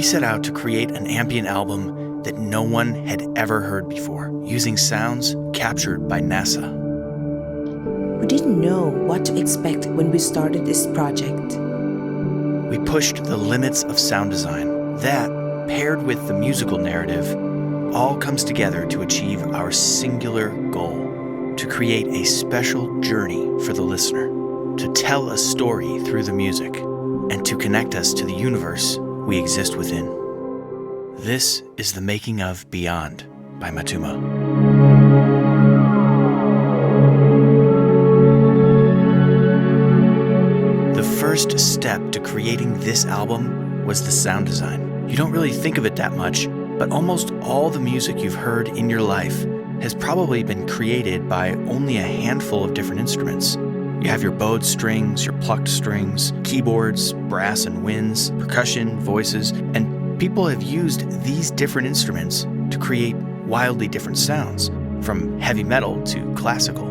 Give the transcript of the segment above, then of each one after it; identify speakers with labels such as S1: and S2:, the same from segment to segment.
S1: we set out to create an ambient album that no one had ever heard before, using sounds captured by NASA.
S2: We didn't know what to expect when we started this project.
S1: We pushed the limits of sound design. That, paired with the musical narrative, all comes together to achieve our singular goal: to create a special journey for the listener, to tell a story through the music, and to connect us to the universe we exist within. This is the making of Beyond by Matooma. The first step to creating this album was the sound design. You don't really think of it that much, but almost all the music you've heard in your life has probably been created by only a handful of different instruments. You have your bowed strings, your plucked strings, keyboards, brass and winds, percussion, voices, and people have used these different instruments to create wildly different sounds, from heavy metal to classical.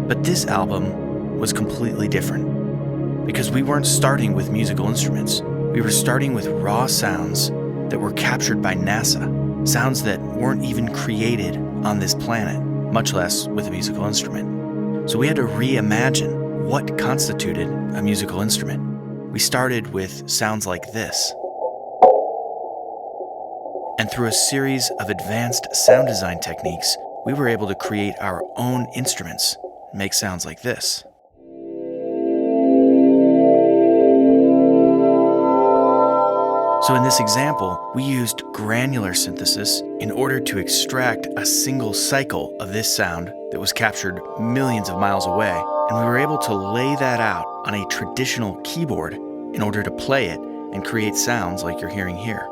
S1: But this album was completely different, because we weren't starting with musical instruments. We were starting with raw sounds that were captured by NASA, sounds that weren't even created on this planet, much less with a musical instrument. So we had to reimagine what constituted a musical instrument. We started with sounds like this. And through a series of advanced sound design techniques, we were able to create our own instruments and make sounds like this. So in this example, we used granular synthesis in order to extract a single cycle of this sound that was captured millions of miles away, and we were able to lay that out on a traditional keyboard in order to play it and create sounds like you're hearing here.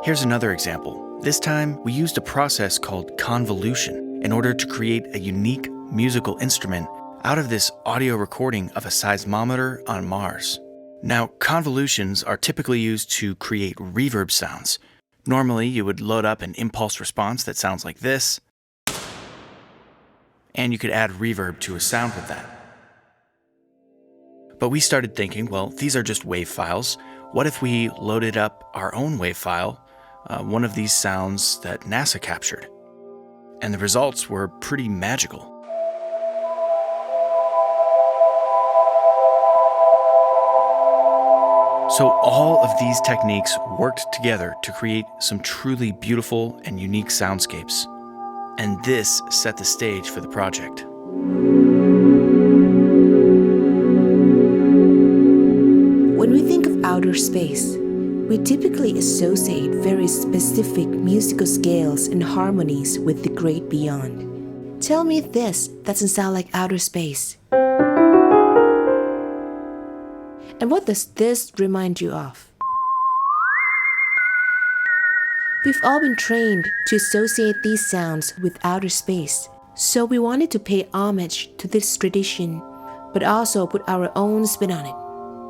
S1: Here's another example. This time, we used a process called convolution in order to create a unique musical instrument out of this audio recording of a seismometer on Mars. Now, convolutions are typically used to create reverb sounds. Normally, you would load up an impulse response that sounds like this, and you could add reverb to a sound with that. But we started thinking, well, these are just wave files. What if we loaded up our own wave file, one of these sounds that NASA captured? And the results were pretty magical. So all of these techniques worked together to create some truly beautiful and unique soundscapes. And this set the stage for the project.
S2: When we think of outer space, we typically associate very specific musical scales and harmonies with the great beyond. Tell me if this doesn't sound like outer space. And what does this remind you of? We've all been trained to associate these sounds with outer space, so we wanted to pay homage to this tradition, but also put our own spin on it.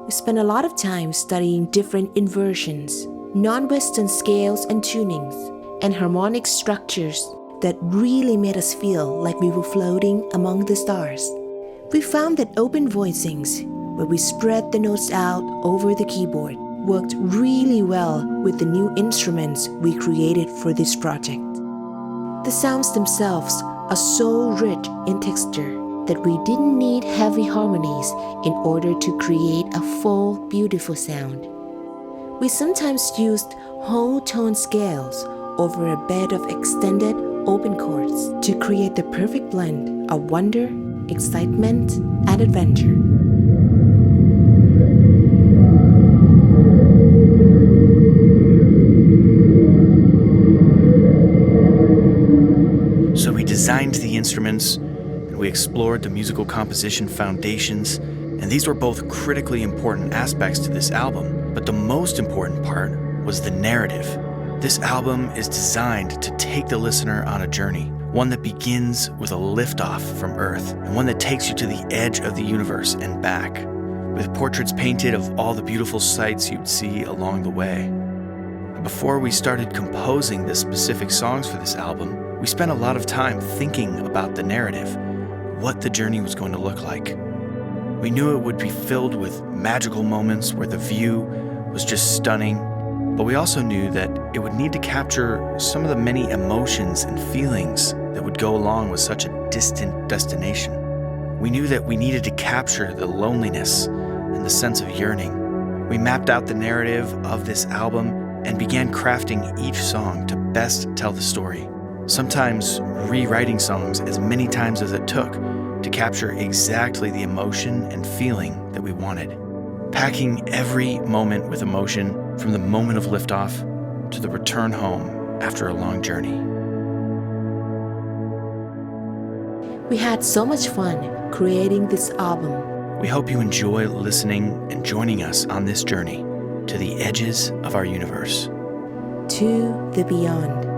S2: We spent a lot of time studying different inversions, non-Western scales and tunings, and harmonic structures that really made us feel like we were floating among the stars. We found that open voicings, where we spread the notes out over the keyboard, worked really well with the new instruments we created for this project. The sounds themselves are so rich in texture that we didn't need heavy harmonies in order to create a full, beautiful sound. We sometimes used whole tone scales over a bed of extended open chords to create the perfect blend of wonder, excitement, and adventure.
S1: So we designed the instruments, and we explored the musical composition foundations, and these were both critically important aspects to this album. But the most important part was the narrative. This album is designed to take the listener on a journey, one that begins with a liftoff from Earth, and one that takes you to the edge of the universe and back, with portraits painted of all the beautiful sights you'd see along the way. Before we started composing the specific songs for this album, we spent a lot of time thinking about the narrative, what the journey was going to look like. We knew it would be filled with magical moments where the view was just stunning, But we also knew that it would need to capture some of the many emotions and feelings that would go along with such a distant destination. We knew that we needed to capture the loneliness and the sense of yearning. We mapped out the narrative of this album and began crafting each song to best tell the story, sometimes rewriting songs as many times as it took to capture exactly the emotion and feeling that we wanted, packing every moment with emotion from the moment of liftoff to the return home after a long journey.
S2: We had so much fun creating this album.
S1: We hope you enjoy listening and joining us on this journey to the edges of our universe.
S2: To the beyond.